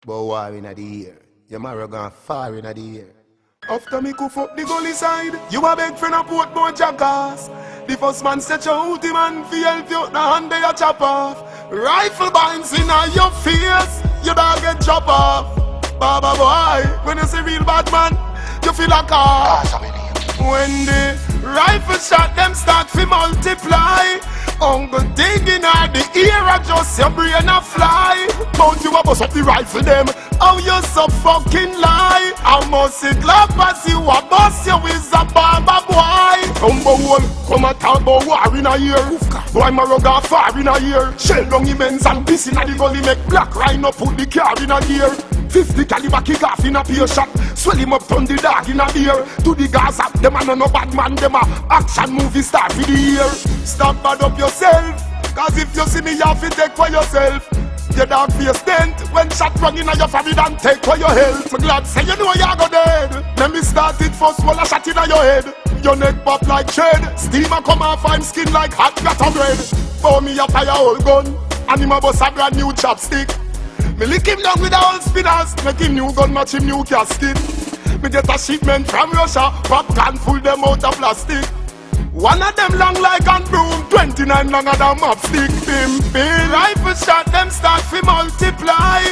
But war in the ear. Your marrow gone far in the ear. After me goof up the gully side, you a beg friend a port more jackass. The first man set you out, the man fi help you, the hand they a chop off. Rifle binds in your face, you dog get chop off. Baba boy, when you see real bad man, you feel like a when the rifle shot them start to multiply. Uncle digging at the ear, just your brain a fly. Bound you a bust up the rifle them, how you so fucking lie. I must see clap as you a bust you with a baba boy. Come a talk about war in a year. Boy my rug a far in a year. Shell down immense and piss in a the gully, make Blak Ryno put the car in a gear. 50 caliber kick off in a peer shot. Swell him up, turn the dog in a ear. To the Gaza, them a no bad man, them a action movie star for the year. Stop bad up yourself, cause if you see me you have to take for yourself. Your dog face dent, when shot run in your family and take for your health. I'm glad say you know you go dead. Let me start it first while I shot in your head. Your neck pop like shade, steam a come off I'm skin like hot gutter bread. For me a fire old gun, and him a bust a brand new chopstick. Me lick him down with the old spinners, make him new gun, match him new casket. Me get a shipment from Russia, Popcaan full them out of plastic. One of them long like a broom, 29 longer than mopstick. Bim, rifle shot them start to multiply.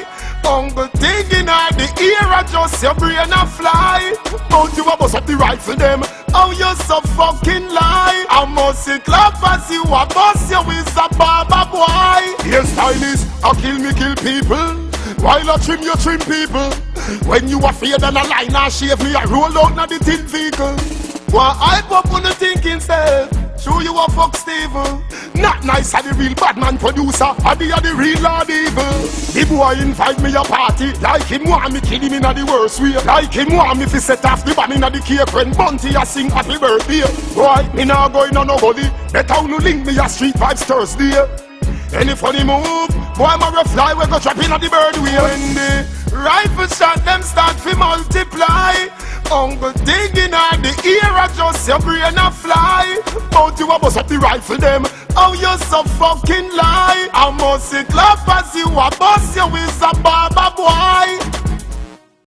Uncle digging at the ear, just your brain a fly. Bout you a bust up the rifle them, how you so fucking lie. I must see clap as you a bust you with a baba boy. Hairstylist, I kill me kill people, while I trim you trim people. When you a fade and a line and shave me, I roll out na the tin vehicle. Why hype up on the thinking self? Show you a fuck Steven. Not nice are the real bad man producer, are the real Lord Evil. The boy invite me a party, like him want me kill him in the worst way. Like him want me fi set off the band in the cake when Bunty a sing happy birthday. Boy, me nah going on no gully, better no link me a Street Vybz Thursday. Any funny move, boy my fly we go drop in the bird way. When the rifle shot them start to multiply. Uncle digging at the ear, just your brain a fly. Bout you a bust up the rifle them, how you so fucking lie. I must see clap as you a bust you with a baba boy.